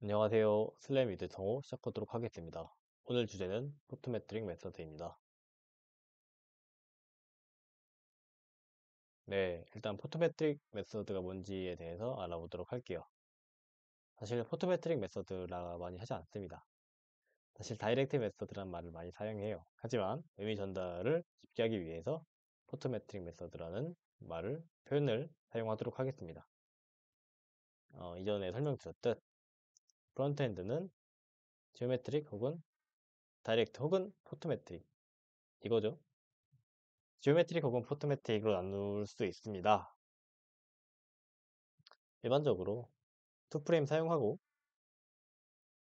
안녕하세요. 슬램 위드 성우 시작하도록 하겠습니다. 오늘 주제는 포트매트릭 메서드입니다. 네, 일단 포트매트릭 메서드가 뭔지에 대해서 알아보도록 할게요. 사실 포트매트릭 메서드라 많이 하지 않습니다. 사실 다이렉트 메서드란 말을 많이 사용해요. 하지만 의미 전달을 쉽게 하기 위해서 포트매트릭 메서드라는 표현을 사용하도록 하겠습니다. 이전에 설명드렸듯 프론트엔드는 지오메트릭 혹은 다이렉트 혹은 포트매트릭 이거죠. 지오메트릭 혹은 포토매틱으로 나눌 수 있습니다. 일반적으로 투프레임 사용하고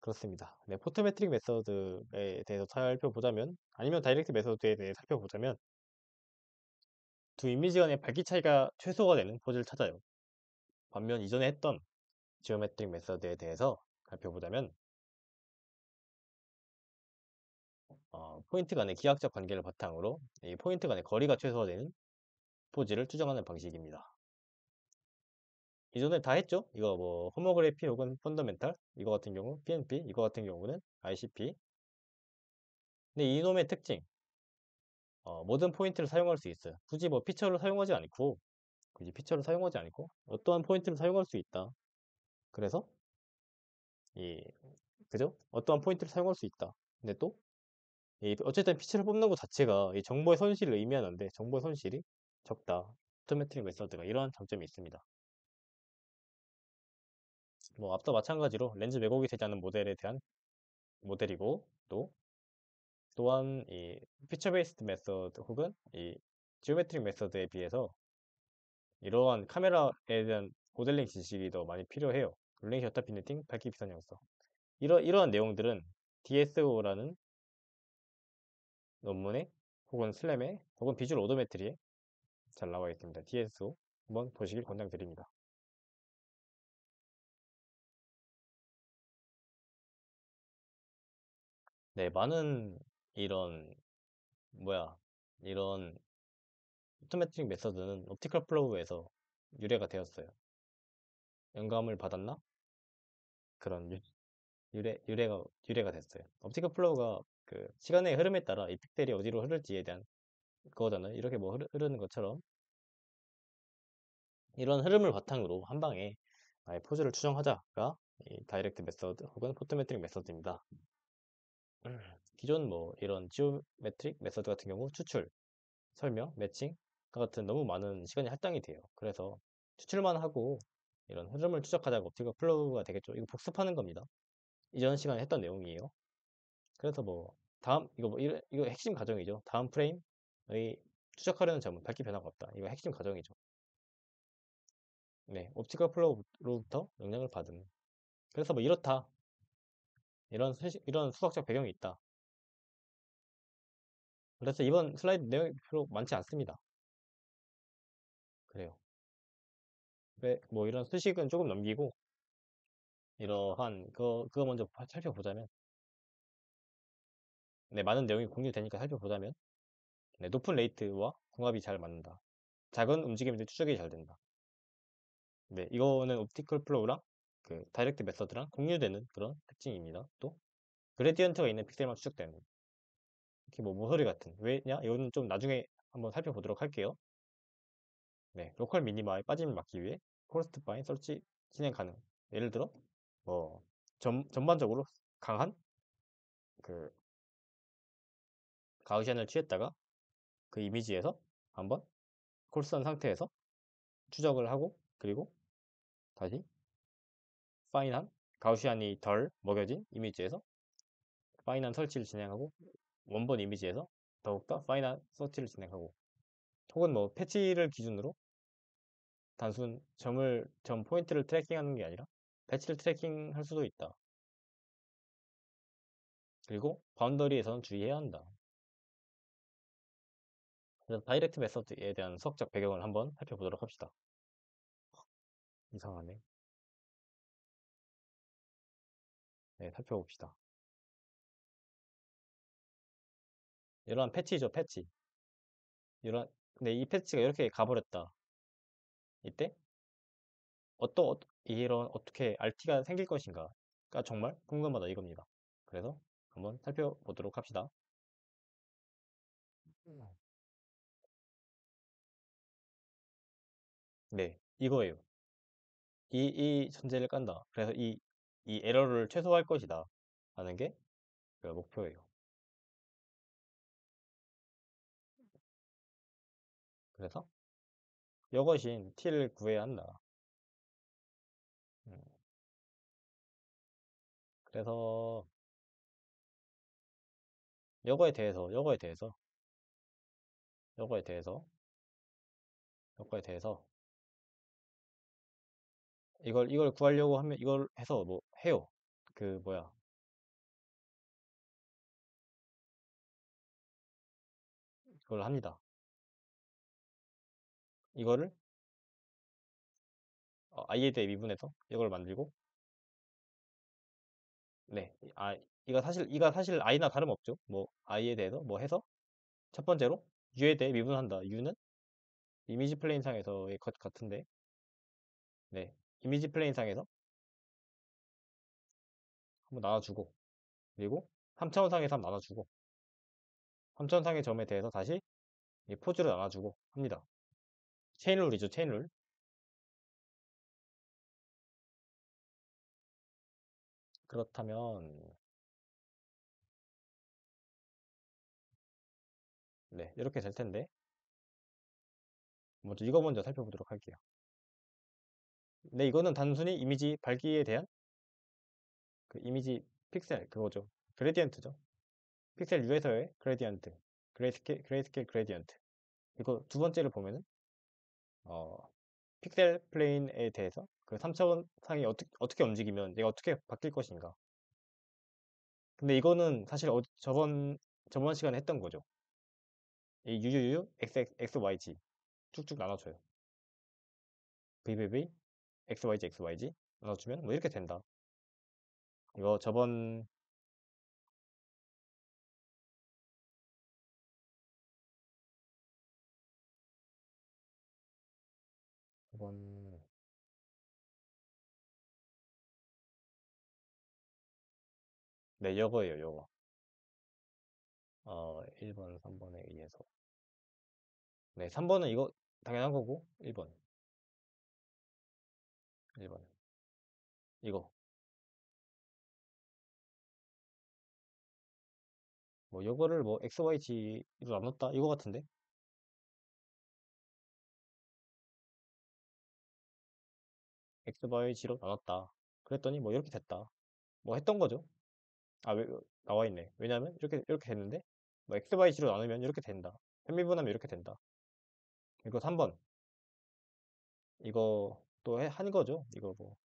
그렇습니다. 네, 포토매트릭 메서드에 대해서 살펴보자면 아니면 다이렉트 메서드에 대해 살펴보자면 두 이미지 간의 밝기 차이가 최소가 되는 포즈를 찾아요. 반면 이전에 했던 지오메트릭 메서드에 대해서 살펴보자면 포인트 간의 기하학적 관계를 바탕으로 이 포인트 간의 거리가 최소화되는 포즈를 추정하는 방식입니다. 이전에 다 했죠? 이거 뭐 호모그래피 혹은 펀더멘탈 이거 같은 경우 PNP 이거 같은 경우는 ICP. 근데 이놈의 특징 모든 포인트를 사용할 수 있어요. 굳이 피처를 사용하지 않고 어떠한 포인트를 사용할 수 있다. 그래서 이 그죠? 어떠한 포인트를 사용할 수 있다. 근데 또 어쨌든 피처를 뽑는 것 자체가 이 정보의 손실을 의미하는데 정보의 손실이 적다. 오토매틱 메서드가 이러한 장점이 있습니다. 뭐 앞서 마찬가지로 렌즈 왜곡이 되지 않는 모델에 대한 모델이고 또한 이 피처 베이스드 메서드 혹은 이 지오메트릭 메서드에 비해서 이러한 카메라에 대한 모델링 지식이 더 많이 필요해요. 롤링 셔터 피니팅, 밝기 비선 영상. 이러한 내용들은 DSO라는 논문에 혹은 슬램에 혹은 비주얼 오도메트리에 잘 나와 있습니다. DSO 한번 보시길 권장드립니다. 네, 많은 이런 뭐야 이런 오토매틱 메서드는 옵티컬 플로우에서 유래가 되었어요. 영감을 받았나? 그런 유래가 됐어요. 옵티컬 플로우가 그 시간의 흐름에 따라 이 픽셀이 어디로 흐를지에 대한 그거잖아요. 이렇게 뭐 흐르는 것처럼 이런 흐름을 바탕으로 한 방에 아예 포즈를 추정하자가 이 다이렉트 메서드 혹은 포토메트릭 메서드입니다. 기존 뭐 이런 지오메트릭 메서드 같은 경우 추출, 설명, 매칭 같은 너무 많은 시간이 할당이 돼요. 그래서 추출만 하고 이런 흐름을 추적하자가 옵티컬 플로우가 되겠죠. 이거 복습하는 겁니다. 이전 시간에 했던 내용이에요. 그래서 뭐 다음 이거 핵심 과정이죠. 다음 프레임의 추적하려는 점은 밝기 변화가 없다. 이거 핵심 과정이죠. 네, 옵티컬 플로우로부터 영향을 받은. 그래서 뭐 이렇다. 이런 수학적 배경이 있다. 그래서 이번 슬라이드 내용이 별로 많지 않습니다. 그래요. 뭐 이런 수식은 조금 넘기고 이러한 그거 먼저 살펴보자면 네, 많은 내용이 공유되니까 살펴보자면 네, 높은 레이트와 궁합이 잘 맞는다. 작은 움직임인데 추적이 잘 된다. 네, 이거는 옵티컬 플로우랑 그 다이렉트 메서드랑 공유되는 그런 특징입니다. 또 그레디언트가 있는 픽셀만 추적되는 거. 이렇게 뭐 모서리 같은 왜냐? 이거는 좀 나중에 한번 살펴보도록 할게요. 네, 로컬 미니마에 빠짐을 막기 위해 코스트 바인 설치 진행 가능. 예를 들어 뭐 전반적으로 강한 그 가우시안을 취했다가 그 이미지에서 한번 콜스한 상태에서 추적을 하고 그리고 다시 파인한 가우시안이 덜 먹여진 이미지에서 파인한 설치를 진행하고 원본 이미지에서 더욱더 파인한 서치를 진행하고 혹은 뭐 패치를 기준으로 단순 점 포인트를 트래킹하는 게 아니라 패치를 트래킹할 수도 있다. 그리고 바운더리에서는 주의해야 한다. 그래서 다이렉트 메서드에 대한 수학적 배경을 한번 살펴보도록 합시다. 이상하네. 네, 살펴봅시다. 이러한 패치죠, 패치. 근데 이 패치가 이렇게 가버렸다. 이때 이런 어떻게 RT가 생길 것인가? 정말 궁금하다 이겁니다. 그래서 한번 살펴보도록 합시다. 네, 이거예요. 이 전제를 깐다. 그래서 이 에러를 최소화할 것이다. 라는 게 그 목표예요. 그래서 이것인 t를 구해야 한다. 음, 그래서 요거에 대해서 요거에 대해서 이걸 구하려고 하면 이걸 해서 뭐 해요. 그 뭐야 그걸 합니다. 이거를 i에 대해 미분해서 이걸 만들고 네. 이거 사실 i나 다름없죠. 뭐 i에 대해서 뭐 해서 첫 번째로 u에 대해 미분한다. u는 이미지 플레인 상에서의 것 같은데 네. 이미지 플레인 상에서 한번 나눠주고 그리고 3차원 상에서 한번 나눠주고 3차원 상의 점에 대해서 다시 이 포즈로 나눠주고 합니다. 체인룰이죠. 체인룰. 그렇다면 네. 이렇게 될 텐데 먼저 이거 먼저 살펴보도록 할게요. 네. 이거는 단순히 이미지 밝기에 대한 그 이미지 픽셀 그거죠. 그레디언트죠. 픽셀 U에서의 그레디언트. 그레이스케일 그레디언트. 이거 두 번째를 보면은 어, 픽셀 플레인에 대해서 그 3차원 상이 어떻게 움직이면 얘가 어떻게 바뀔 것인가. 근데 이거는 사실 저번 시간에 했던 거죠. 이 UUU, XXXYG 쭉쭉 나눠줘요. VVV, XYG, XYG 나눠주면 뭐 이렇게 된다. 이거 저번 네, 요거예요, 요거. 1번, 3번에 의해서. 네, 3번은 이거 당연한 거고, 1번. 이거. 뭐, 요거를 뭐, XYG로 나눴다? 이거 같은데? XYG로 나눴다. 그랬더니 뭐, 이렇게 됐다. 뭐, 했던 거죠. 나와 있네. 왜냐면, 이렇게 됐는데, 뭐, XYG로 나누면 이렇게 된다. 편미분하면 이렇게 된다. 이거 3번. 이거 또 한 거죠. 이거 뭐.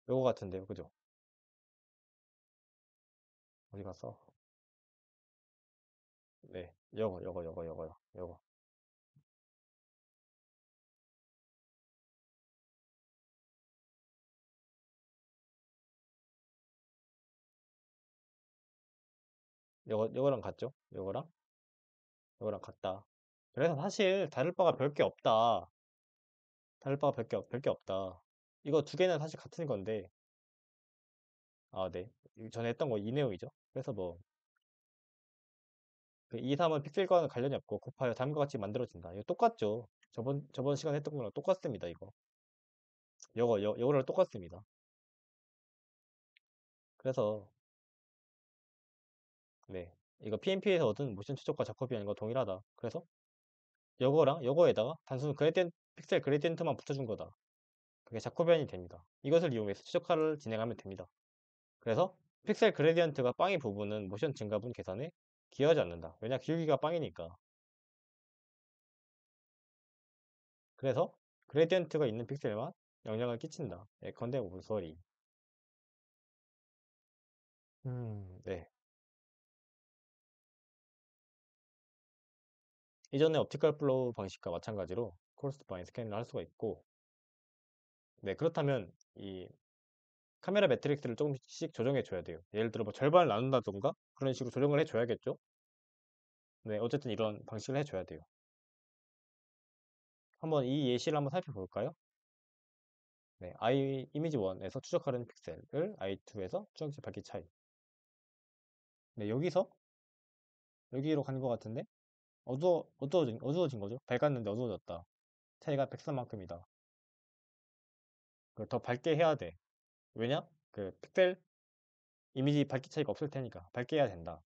요거 같은데요. 그죠? 어디 갔어? 네. 요거. 요거랑 같죠? 요거랑 같다. 그래서 사실 다를 바가 별게 없다. 다를 바가 별게 없다. 이거 두 개는 사실 같은 건데, 네. 전에 했던 거 이내용이죠. 그래서 뭐, 그 2, 3은 픽셀과는 관련이 없고, 곱하여 다음과 같이 만들어진다. 이거 똑같죠. 저번 시간에 했던 거랑 똑같습니다, 이거. 요거랑 똑같습니다. 그래서, 네. 이거 PNP에서 얻은 모션 추적과 자코비안과 거 동일하다. 그래서, 요거랑 요거에다가 단순 픽셀 그레디언트만 붙여준 거다. 그게 자코비안이 됩니다. 이것을 이용해서 추적화를 진행하면 됩니다. 그래서 픽셀 그레디언트가 빵의 부분은 모션 증가분 계산에 기여하지 않는다. 왜냐 기울기가 빵이니까. 그래서 그레디언트가 있는 픽셀만 영향을 끼친다. 예컨대 모서리. 네. 이전에 옵티컬 플로우 방식과 마찬가지로 코러스파인 스캔을 할 수가 있고, 네 그렇다면 카메라 매트릭스를 조금씩 조정해 줘야 돼요. 예를 들어 뭐 절반을 나눈다던가 그런 식으로 조정을 해 줘야겠죠. 네, 어쨌든 이런 방식을 해 줘야 돼요. 한번 이 예시를 한번 살펴볼까요? 네, 이미지 1에서 추적하는 픽셀을 i2에서 추적지 밝기 차이. 네, 여기서 여기로 가는 것 같은데 어두워진 거죠. 밝았는데 어두워졌다. 차이가 103만큼이다. 더 밝게 해야 돼. 왜냐? 그 픽셀 이미지 밝기 차이가 없을 테니까 밝게 해야 된다.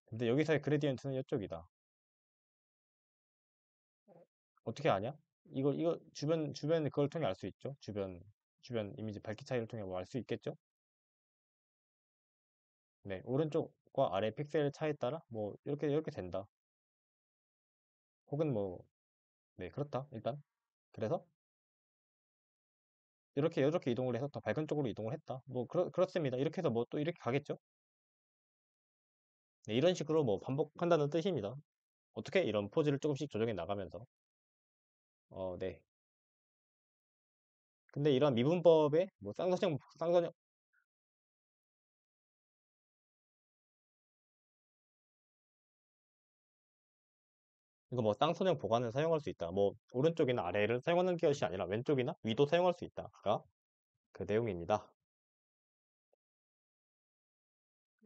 근데 여기서의 그레디언트는 이쪽이다. 어떻게 아냐? 이거 주변 그걸 통해 알 수 있죠. 주변 이미지 밝기 차이를 통해 뭐 알 수 있겠죠. 네, 오른쪽과 아래 픽셀 차이에 따라 뭐 이렇게 된다. 혹은 뭐 네, 그렇다. 일단 그래서 이렇게 이동을 해서 더 밝은 쪽으로 이동을 했다. 뭐 그렇습니다. 이렇게 해서 뭐 또 이렇게 가겠죠. 네, 이런 식으로 뭐 반복한다는 뜻입니다. 어떻게 이런 포즈를 조금씩 조정해 나가면서 네. 근데 이런 미분법에 뭐 쌍선형 이거 뭐 쌍선형 보관을 사용할 수 있다. 뭐 오른쪽이나 아래를 사용하는 것이 아니라 왼쪽이나 위도 사용할 수 있다가 그 내용입니다.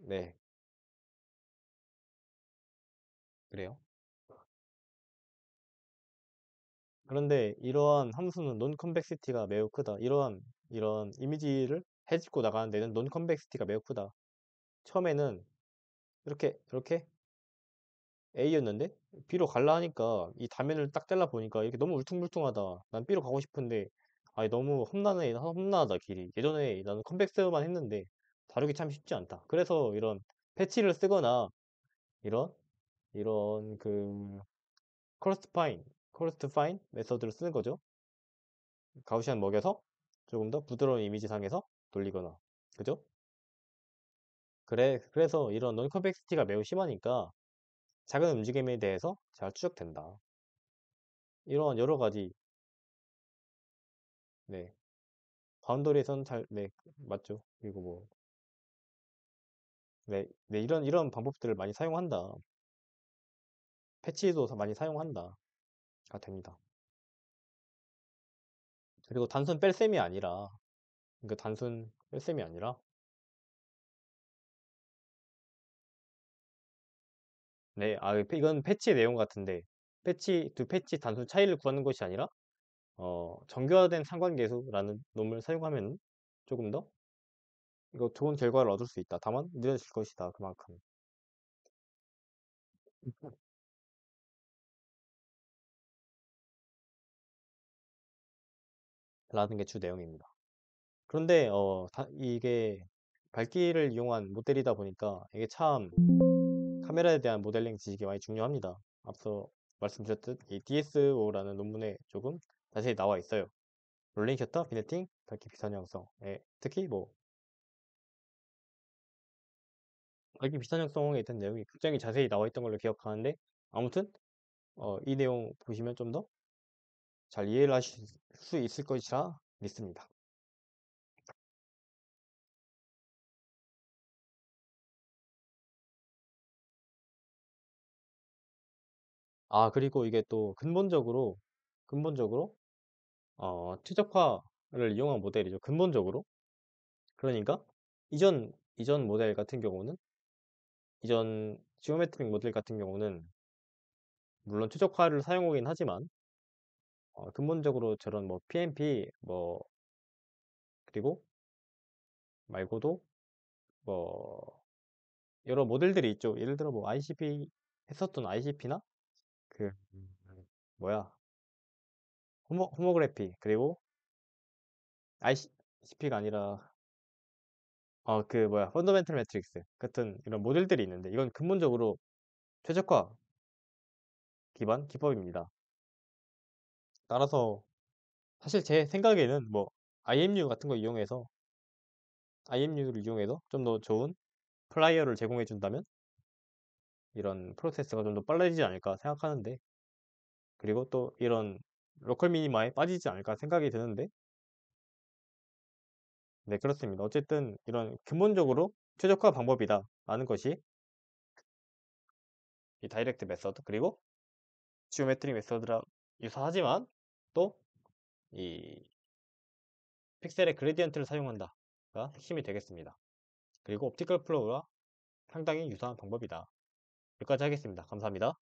네, 그래요. 그런데 이러한 함수는 논 컨벡시티가 매우 크다. 이런 이미지를 해집고 나가는 데는 논 컨벡시티가 매우 크다. 처음에는 이렇게 A였는데 B로 갈라 하니까 이 단면을 딱 잘라 보니까 이게 너무 울퉁불퉁하다. 난 B로 가고 싶은데 아니 너무 험난하다 길이. 예전에 나는 컨벡스만 했는데 다루기 참 쉽지 않다. 그래서 이런 패치를 쓰거나 이런 그 커스트 파인 메서드를 쓰는 거죠. 가우시안 먹여서 조금 더 부드러운 이미지 상에서 돌리거나 그죠? 그래서 이런 논 컨벡시티가 매우 심하니까 작은 움직임에 대해서 잘 추적된다. 이런 여러 가지 네 바운더리에선 잘 네 맞죠. 그리고 뭐 네 이런 방법들을 많이 사용한다. 패치도 많이 사용한다가 됩니다. 그리고 단순 뺄셈이 아니라 그러니까 단순 뺄셈이 아니라 네, 이건 패치 내용 같은데 두 패치 단순 차이를 구하는 것이 아니라 정교화된 상관계수라는 놈을 사용하면 조금 더 이거 좋은 결과를 얻을 수 있다. 다만 느려질 것이다. 그만큼 라는 게 주 내용입니다. 그런데 이게 밝기를 이용한 모델이다 보니까 이게 참 카메라에 대한 모델링 지식이 많이 중요합니다. 앞서 말씀드렸듯 이 DSO라는 논문에 조금 자세히 나와 있어요. 롤링 셔터, 비네팅, 밝기 비선 형성. 특히 뭐 밝기 비선 형성에 대한 내용이 굉장히 자세히 나와 있던 걸로 기억하는데 아무튼 이 내용 보시면 좀 더 잘 이해를 하실 수 있을 것이라 믿습니다. 그리고 이게 또 근본적으로 최적화를 이용한 모델이죠. 근본적으로. 그러니까 이전 모델 같은 경우는 이전 지오메트릭 모델 같은 경우는 물론 최적화를 사용하긴 하지만 근본적으로 저런 뭐 PNP 뭐 그리고 말고도 뭐 여러 모델들이 있죠. 예를 들어 뭐 ICP 했었던 ICP나 그 뭐야 호모그래피 그리고 ICP가 아니라 그 뭐야 펀더멘털 매트릭스 같은 이런 모델들이 있는데 이건 근본적으로 최적화 기반 기법입니다. 따라서 사실 제 생각에는 뭐 IMU 같은 거 이용해서 IMU를 이용해서 좀 더 좋은 플라이어를 제공해 준다면 이런 프로세스가 좀 더 빨라지지 않을까 생각하는데 그리고 또 이런 로컬 미니마에 빠지지 않을까 생각이 드는데 네, 그렇습니다. 어쨌든 이런 근본적으로 최적화 방법이다 라는 것이 이 다이렉트 메서드, 그리고 지오메트릭 메서드랑 유사하지만 또 이 픽셀의 그레디언트를 사용한다가 핵심이 되겠습니다. 그리고 옵티컬 플로우와 상당히 유사한 방법이다. 여기까지 하겠습니다. 감사합니다.